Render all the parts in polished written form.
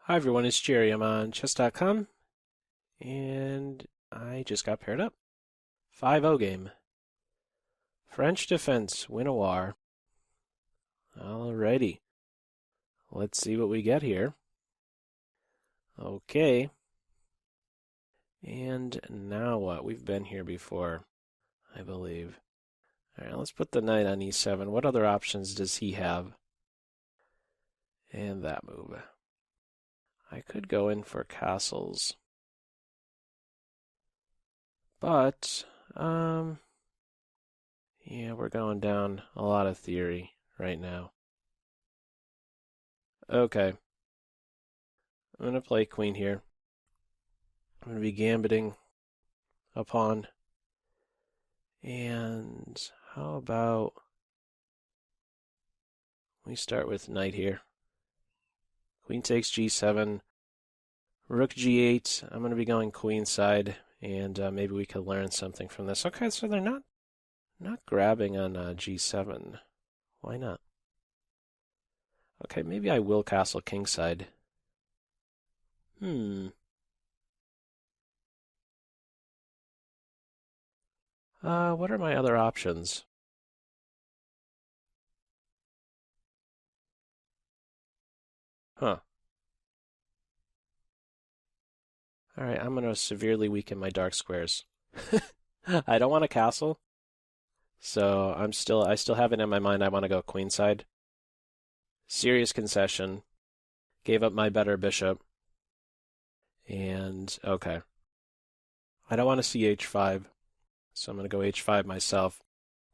Hi everyone, it's Jerry. I'm on chess.com and I just got paired up. 5-0 game. French defense, Winawer. Alrighty. Let's see what we get here. Okay. And now what? We've been here before, I believe. Alright, let's put the knight on e7. What other options does he have? And that move. I could go in for castles. But, yeah, we're going down a lot of theory right now. Okay. I'm going to play queen here. I'm going to be gambiting a pawn. And how about we start with knight here. Queen takes g7, rook g8. I'm going to be going queenside, and maybe we could learn something from this. Okay, so they're not grabbing on g7. Why not? Okay, maybe I will castle kingside. What are my other options? Huh. Alright, I'm going to severely weaken my dark squares. I don't want a castle, so I still have it in my mind I want to go queenside. Serious concession. Gave up my better bishop. And, okay. I don't want to see h5, so I'm going to go h5 myself.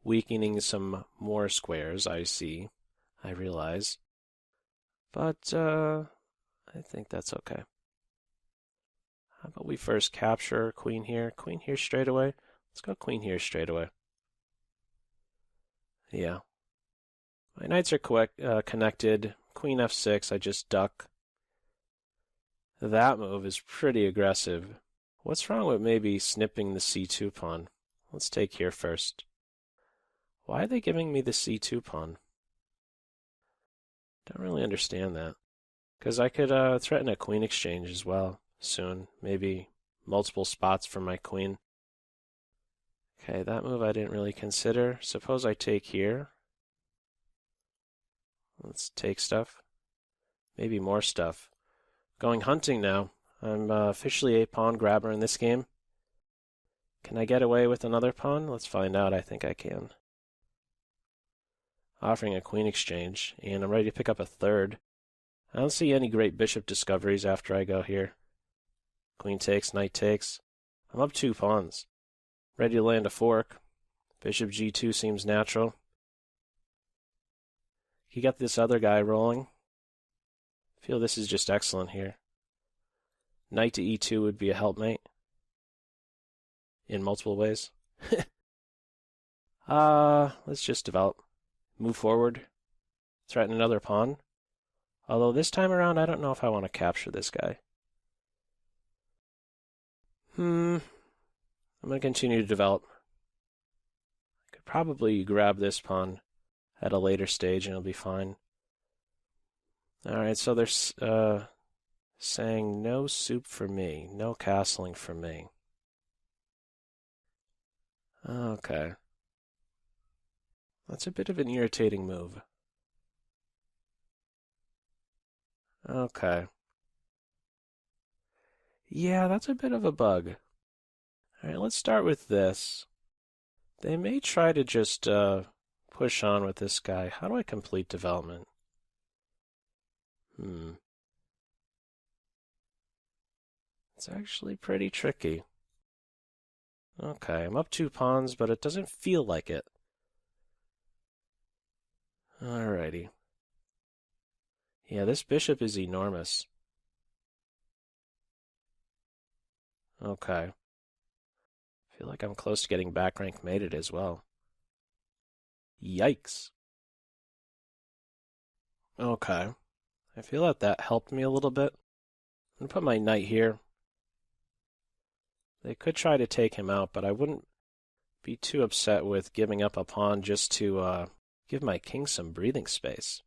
Weakening some more squares, I realize. But, I think that's okay. How about we first capture queen here straight away? Let's go queen here straight away. Yeah. My knights are connected. Queen f6, I just duck. That move is pretty aggressive. What's wrong with maybe snipping the c2 pawn? Let's take here first. Why are they giving me the c2 pawn? Don't really understand that. Because I could threaten a queen exchange as well soon. Maybe multiple spots for my queen. Okay, that move I didn't really consider. Suppose I take here. Let's take stuff. Maybe more stuff. Going hunting now. I'm officially a pawn grabber in this game. Can I get away with another pawn? Let's find out. I think I can. Offering a queen exchange, and I'm ready to pick up a third. I don't see any great bishop discoveries after I go here. Queen takes, knight takes. I'm up 2 pawns. Ready to land a fork. Bishop g2 seems natural. You got this other guy rolling. I feel this is just excellent here. Knight to e2 would be a helpmate. In multiple ways. Let's just develop. Move forward. Threaten another pawn. Although this time around, I don't know if I want to capture this guy. I'm going to continue to develop. I could probably grab this pawn at a later stage and it'll be fine. Alright, so they're saying no soup for me, no castling for me. Okay. That's a bit of an irritating move. Okay. Yeah, that's a bit of a bug. Alright, let's start with this. They may try to just push on with this guy. How do I complete development? It's actually pretty tricky. Okay, I'm up 2 pawns, but it doesn't feel like it. Alrighty. Yeah, this bishop is enormous. Okay. I feel like I'm close to getting back rank mated as well. Yikes. Okay. I feel that helped me a little bit. I'm going to put my knight here. They could try to take him out, but I wouldn't be too upset with giving up a pawn just to give my king some breathing space.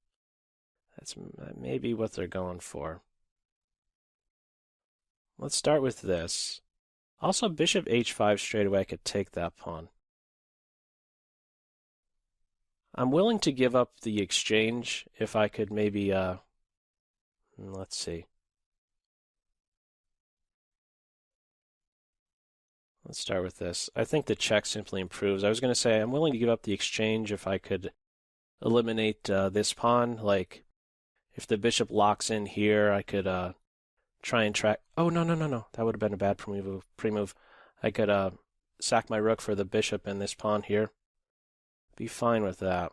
That's maybe what they're going for. Let's start with this. Also, bishop h5 straight away, I could take that pawn. I'm willing to give up the exchange if I could maybe, let's see. Let's start with this. I think the check simply improves. I was going to say I'm willing to give up the exchange if I could eliminate this pawn. Like, if the bishop locks in here, I could try and track. Oh, no. That would have been a bad pre-move. I could sack my rook for the bishop and this pawn here. Be fine with that.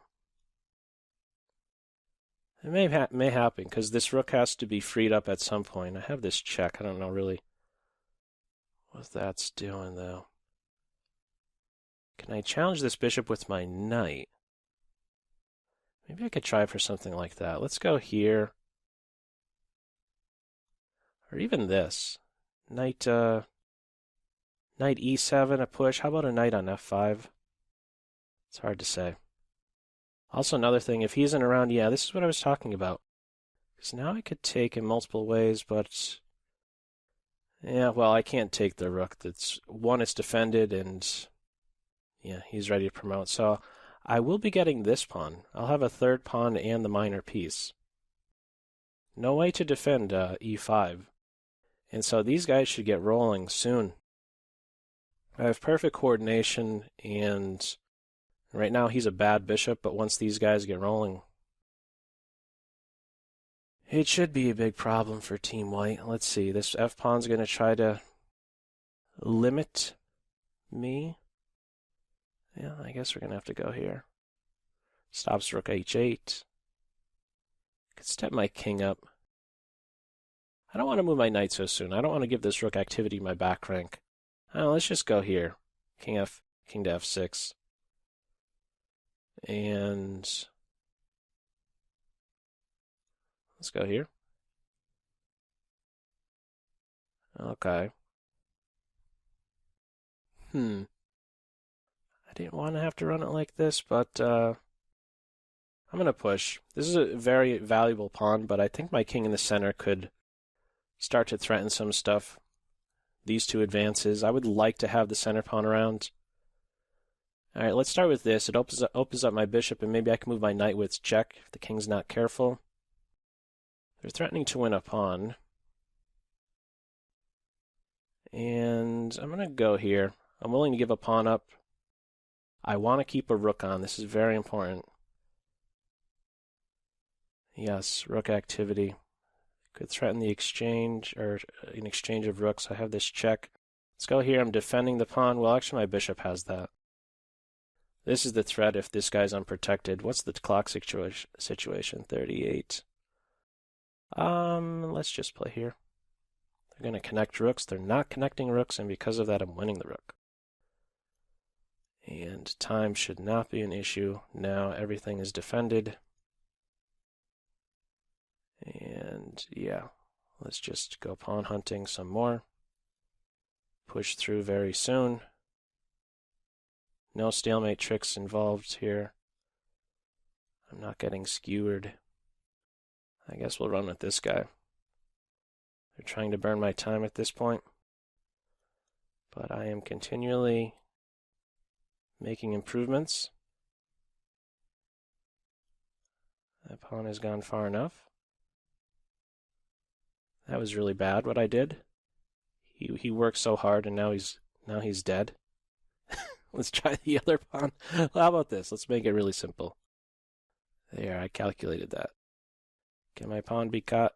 It may happen, because this rook has to be freed up at some point. I have this check. I don't know really what that's doing, though. Can I challenge this bishop with my knight? Maybe I could try for something like that. Let's go here. Or even this. Knight e7, a push. How about a knight on f5? It's hard to say. Also, another thing, if he isn't around, yeah, this is what I was talking about. Because now I could take in multiple ways, but yeah, well, I can't take the rook. That's one, it's defended, and yeah, he's ready to promote. So I will be getting this pawn. I'll have a third pawn and the minor piece. No way to defend e5. And so these guys should get rolling soon. I have perfect coordination, and right now he's a bad bishop, but once these guys get rolling, it should be a big problem for Team White. Let's see, this f-pawn's going to try to limit me. Yeah, I guess we're going to have to go here. Stops rook h8. Could step my king up. I don't want to move my knight so soon. I don't want to give this rook activity my back rank. Let's just go here. King to f6. And let's go here. Okay. I didn't want to have to run it like this, but I'm going to push. This is a very valuable pawn, but I think my king in the center could start to threaten some stuff. These two advances. I would like to have the center pawn around. All right, let's start with this. It opens up my bishop, and maybe I can move my knight with check if the king's not careful. They're threatening to win a pawn. And I'm going to go here. I'm willing to give a pawn up. I want to keep a rook on. This is very important. Yes, rook activity. Could threaten the exchange, or an exchange of rooks. I have this check. Let's go here. I'm defending the pawn. Well, actually, my bishop has that. This is the threat if this guy's unprotected. What's the clock situation? 38. Let's just play here. They're going to connect rooks. They're not connecting rooks, and because of that, I'm winning the rook. And time should not be an issue. Now everything is defended. And yeah, let's just go pawn hunting some more. Push through very soon. No stalemate tricks involved here. I'm not getting skewered. I guess we'll run with this guy. They're trying to burn my time at this point. But I am continually making improvements. That pawn has gone far enough. That was really bad what I did. He worked so hard, and now he's dead. Let's try the other pawn. Well, how about this? Let's make it really simple. There, I calculated that. Can my pawn be cut?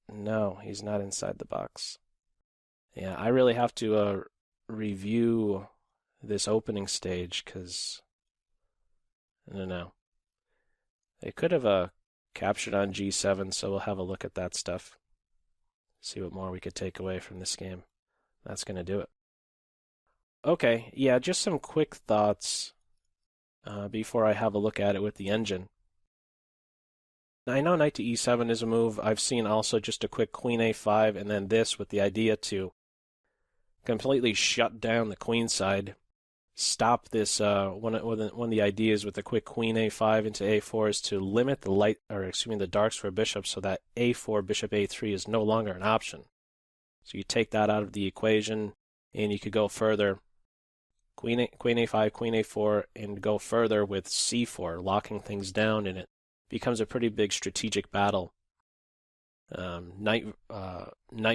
No, he's not inside the box. Yeah, I really have to review this opening stage, because I don't know. They could have captured on g7, so we'll have a look at that stuff. See what more we could take away from this game. That's going to do it. Okay, yeah, just some quick thoughts before I have a look at it with the engine. Now, I know knight to e7 is a move. I've seen also just a quick queen a5 and then this with the idea to completely shut down the queen side. Stop this, one of the ideas with the quick queen a5 into a4 is to limit the darks for a bishop so that a4 bishop a3 is no longer an option. So you take that out of the equation, and you could go further. Queen A5, Queen A4, and go further with C4, locking things down, and it becomes a pretty big strategic battle. Knight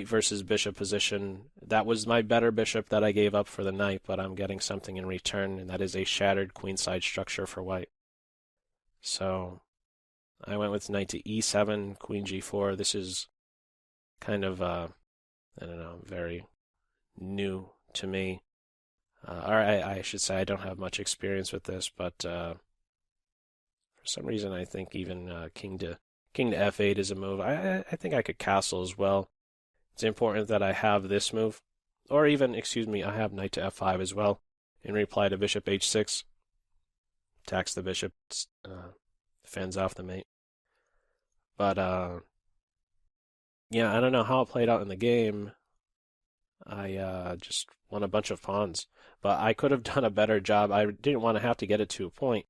versus bishop position. That was my better bishop that I gave up for the knight, but I'm getting something in return, and that is a shattered queenside structure for white. So I went with knight to E7, Queen G4. This is kind of, I don't know, very new to me. Or I should say I don't have much experience with this, but for some reason I think even king to F8 is a move. I think I could castle as well. It's important that I have this move, or even, excuse me, I have knight to F5 as well in reply to bishop H6. Attacks the bishop, fends off the mate. But yeah, I don't know how it played out in the game. I just won a bunch of pawns, but I could have done a better job. I didn't want to have to get it to a point,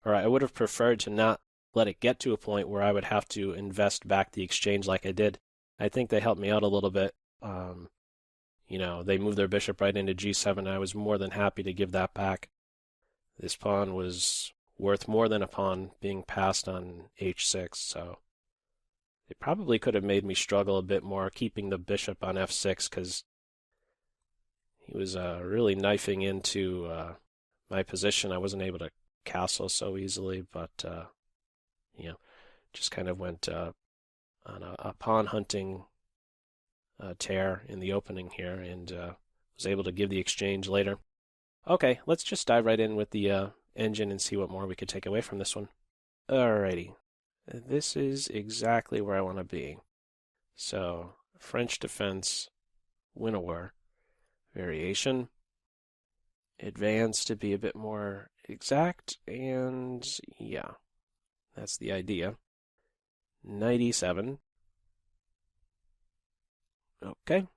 or I would have preferred to not let it get to a point where I would have to invest back the exchange like I did. I think they helped me out a little bit. They moved their bishop right into G7. I was more than happy to give that back. This pawn was worth more than a pawn being passed on H6, so they probably could have made me struggle a bit more keeping the bishop on F6, because he was really knifing into my position. I wasn't able to castle so easily, but just kind of went on a pawn hunting tear in the opening here, and was able to give the exchange later. Okay, let's just dive right in with the engine and see what more we could take away from this one. Alrighty, this is exactly where I want to be. So, French defense, Winawer, variation, advance to be a bit more exact, and yeah, that's the idea. Knight E7. Okay,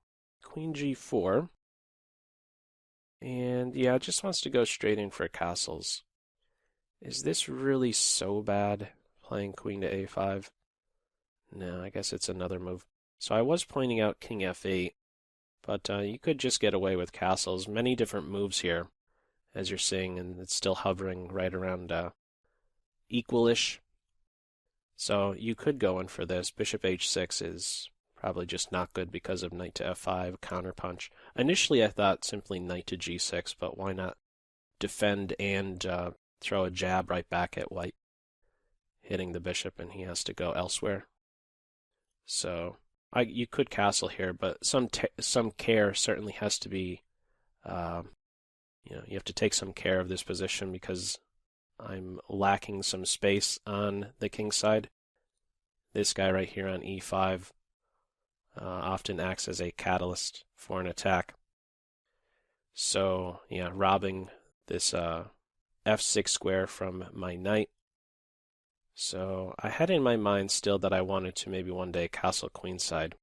Queen G4. And yeah, it just wants to go straight in for castles. Is this really so bad, playing Queen to A5? No, I guess it's another move. So I was pointing out King F8, but you could just get away with castles. Many different moves here, as you're seeing, and it's still hovering right around equal-ish. So you could go in for this. Bishop H6 is probably just not good because of knight to F5, counterpunch. Initially I thought simply knight to G6, but why not defend and throw a jab right back at white, hitting the bishop, and he has to go elsewhere. So you could castle here, but some care certainly has to be, you have to take some care of this position because I'm lacking some space on the king side. This guy right here on E5 often acts as a catalyst for an attack. So yeah, robbing this F6 square from my knight. So I had in my mind still that I wanted to maybe one day castle queenside.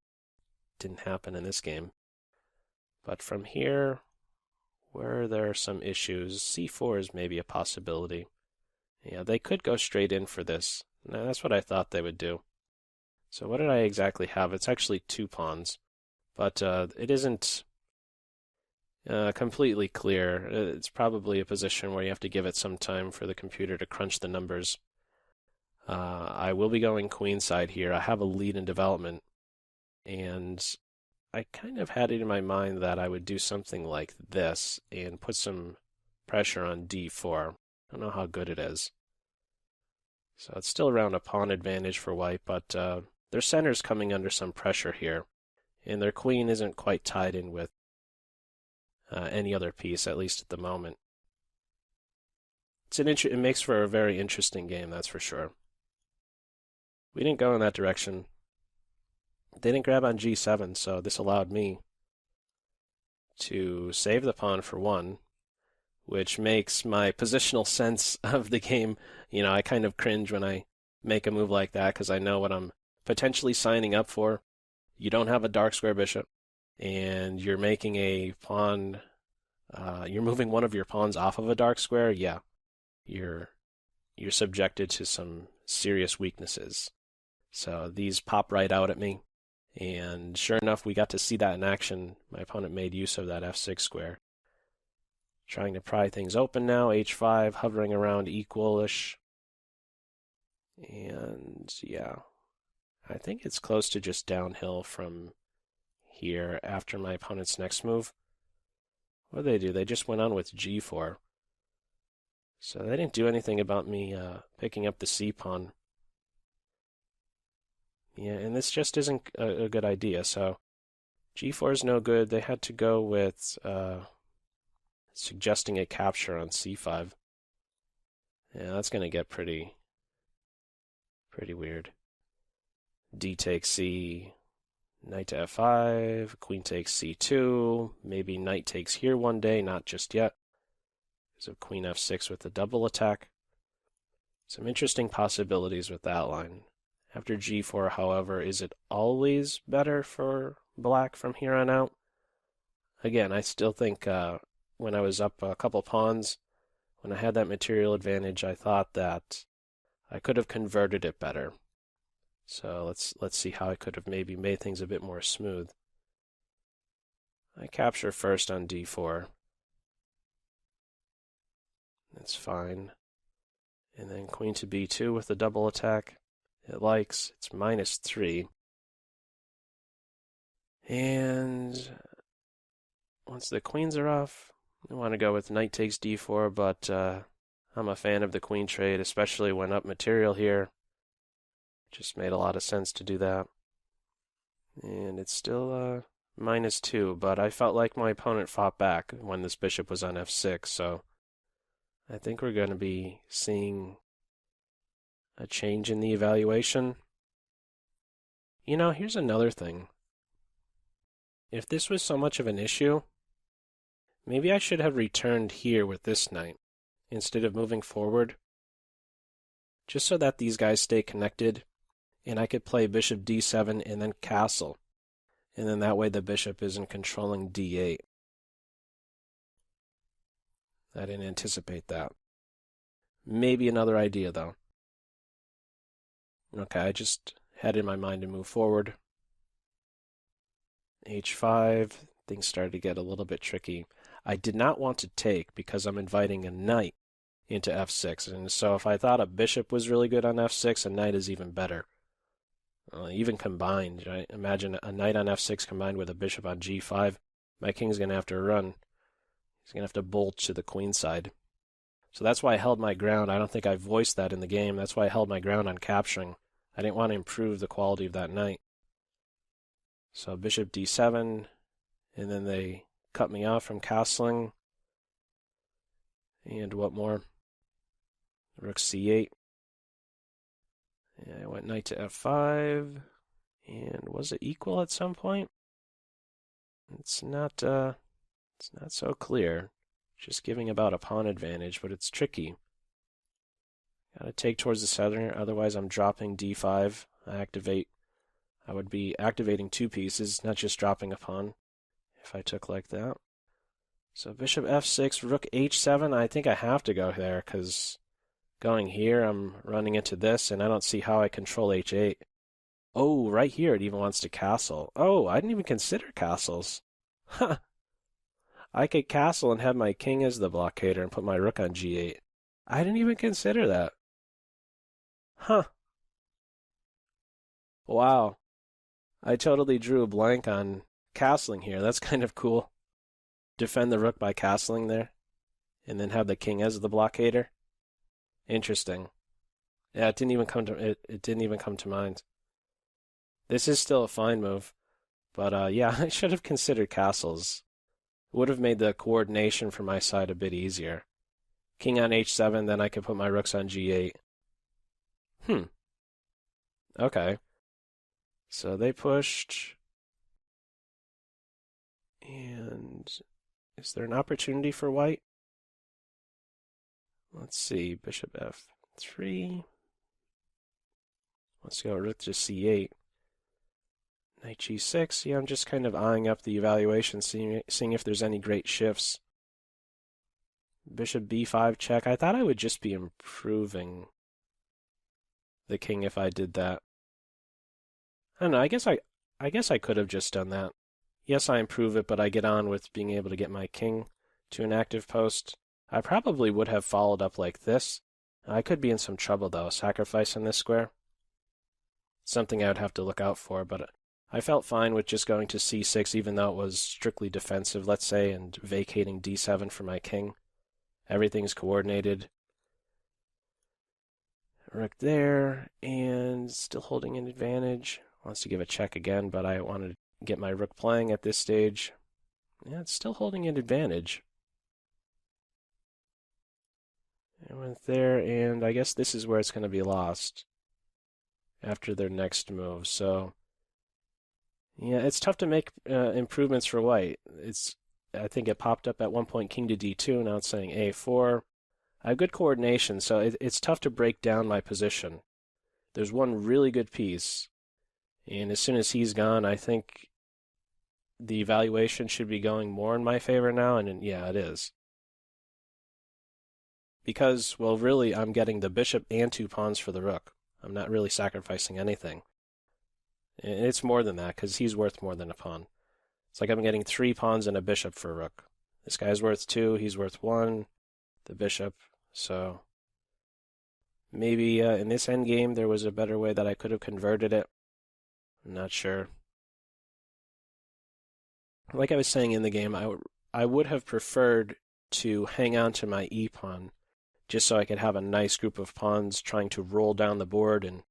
Didn't happen in this game. But from here, where there are some issues, C4 is maybe a possibility. Yeah, they could go straight in for this. Now, that's what I thought they would do. So what did I exactly have? It's actually 2 pawns, but it isn't completely clear. It's probably a position where you have to give it some time for the computer to crunch the numbers. I will be going queenside here. I have a lead in development, and I kind of had it in my mind that I would do something like this and put some pressure on D4. I don't know how good it is. So it's still around a pawn advantage for white, but their center's coming under some pressure here, and their queen isn't quite tied in with any other piece, at least at the moment. It makes for a very interesting game, that's for sure. We didn't go in that direction. They didn't grab on G7, so this allowed me to save the pawn for 1, which makes my positional sense of the game, I kind of cringe when I make a move like that because I know what I'm potentially signing up for. You don't have a dark square bishop, and you're making a pawn, you're moving one of your pawns off of a dark square. Yeah, you're subjected to some serious weaknesses. So these pop right out at me, And sure enough, we got to see that in action. My opponent made use of that f6 square. Trying to pry things open now, h5, hovering around equal-ish. And yeah, I think it's close to just downhill from here after my opponent's next move. What did they do? They just went on with g4. So they didn't do anything about me picking up the c-pawn. Yeah, and this just isn't a good idea. So g4 is no good. They had to go with suggesting a capture on c5. Yeah, that's going to get pretty weird. D takes c, knight to f5, queen takes c2, maybe knight takes here one day, not just yet, because of queen f6 with the double attack. Some interesting possibilities with that line. After g4, however, is it always better for black from here on out? Again, I still think when I was up a couple pawns, when I had that material advantage, I thought that I could have converted it better. So let's see how I could have maybe made things a bit more smooth. I capture first on d4. That's fine. And then queen to b2 with the double attack. It likes. It's -3. And once the queens are off, I want to go with knight takes d4, but I'm a fan of the queen trade, especially when up material here. Just made a lot of sense to do that. And it's still -2, but I felt like my opponent fought back when this bishop was on f6, so I think we're going to be seeing a change in the evaluation. You know, here's another thing. If this was so much of an issue, maybe I should have returned here with this knight instead of moving forward, just so that these guys stay connected, and I could play bishop d7 and then castle, and then that way the bishop isn't controlling d8. I didn't anticipate that. Maybe another idea, though. Okay, I just had in my mind to move forward. h5, things started to get a little bit tricky. I did not want to take because I'm inviting a knight into f6, and so if I thought a bishop was really good on f6, a knight is even better. Even combined, right? Imagine a knight on f6 combined with a bishop on g5. My king's going to have to run. He's going to have to bolt to the queen side. So that's why I held my ground. I don't think I voiced that in the game. That's why I held my ground on capturing. I didn't want to improve the quality of that knight. So bishop d7, and then they cut me off from castling. And what more? Rook c8. And I went knight to f5. And was it equal at some point? It's not so clear. Just giving about a pawn advantage, but it's tricky. Gotta take towards the center, otherwise I'm dropping d5. I would be activating two pieces, not just dropping a pawn, if I took like that. So bishop f6, rook h7, I think I have to go there, because going here, I'm running into this, and I don't see how I control h8. Oh, right here it even wants to castle. Oh, I didn't even consider castles. Huh. I could castle and have my king as the blockader and put my rook on g8. I didn't even consider that. Huh. Wow. I totally drew a blank on castling here. That's kind of cool. Defend the rook by castling there, and then have the king as the blockader. Interesting. Yeah, it didn't even come to mind. This is still a fine move, but yeah, I should have considered castles. It would have made the coordination for my side a bit easier. King on h7, then I could put my rooks on g8. Okay. So they pushed. And is there an opportunity for white? Let's see, bishop f3. Let's go rook to c8. Knight g6. Yeah, I'm just kind of eyeing up the evaluation, seeing if there's any great shifts. Bishop b5 check. I thought I would just be improving the king if I did that. I don't know, I guess I guess I could have just done that. Yes, I improve it, but I get on with being able to get my king to an active post. I probably would have followed up like this. I could be in some trouble, though, sacrificing this square. Something I would have to look out for, but I felt fine with just going to c6, even though it was strictly defensive, let's say, and vacating d7 for my king. Everything's coordinated. Rook there, and still holding an advantage. Wants to give a check again, but I wanted to get my rook playing at this stage. Yeah, it's still holding an advantage. I went there, and I guess this is where it's going to be lost after their next move. So, yeah, it's tough to make improvements for white. I think it popped up at one point king to d2, now it's saying a4. I have good coordination, so it's tough to break down my position. There's one really good piece, and as soon as he's gone, I think the evaluation should be going more in my favor now, and yeah, it is. Because, well, really, I'm getting the bishop and 2 pawns for the rook. I'm not really sacrificing anything. And it's more than that, because he's worth more than a pawn. It's like I'm getting 3 pawns and a bishop for a rook. This guy's worth 2, he's worth 1, the bishop. So maybe in this endgame there was a better way that I could have converted it. I'm not sure. Like I was saying in the game, I would have preferred to hang on to my e-pawn just so I could have a nice group of pawns trying to roll down the board, and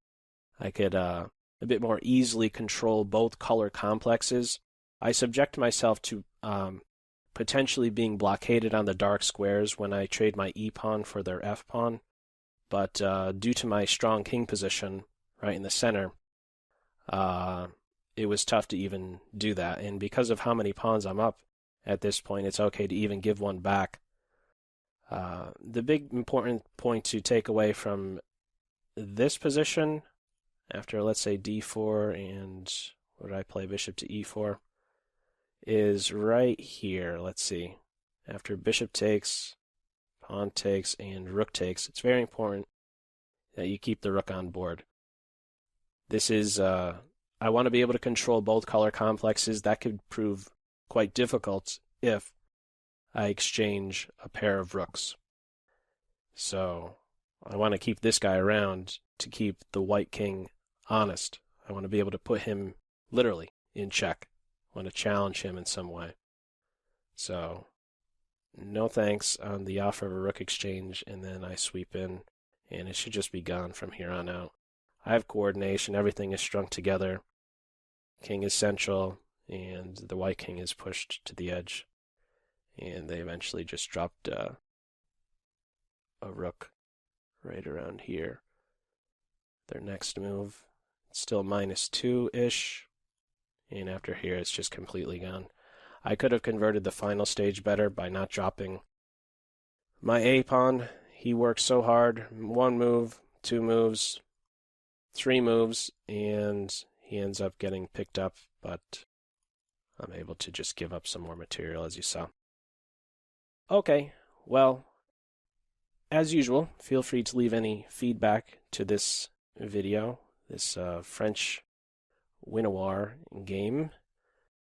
I could a bit more easily control both color complexes. I subject myself to potentially being blockaded on the dark squares when I trade my e-pawn for their f-pawn, but due to my strong king position right in the center, it was tough to even do that. And because of how many pawns I'm up at this point, it's okay to even give one back. The big important point to take away from this position, after let's say d4 and what did I play, bishop to e4, is right here. Let's see. After bishop takes, pawn takes, and rook takes, it's very important that you keep the rook on board. This is, I want to be able to control both color complexes. That could prove quite difficult if I exchange a pair of rooks. So I want to keep this guy around to keep the white king honest. I want to be able to put him literally in check. I want to challenge him in some way. So no thanks on the offer of a rook exchange, and then I sweep in, and it should just be gone from here on out. I have coordination. Everything is strung together. King is central, and the white king is pushed to the edge. And they eventually just dropped a rook right around here. Their next move, still -2-ish. And after here, it's just completely gone. I could have converted the final stage better by not dropping my a-pawn. He worked so hard. 1 move, 2 moves, 3 moves, and he ends up getting picked up. But I'm able to just give up some more material, as you saw. Okay, well, as usual, feel free to leave any feedback to this video, this French Winawer game.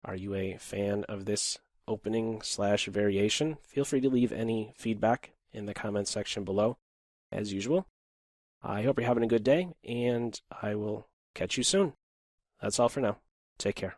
Are you a fan of this opening/variation? Feel free to leave any feedback in the comments section below, as usual. I hope you're having a good day, and I will catch you soon. That's all for now. Take care.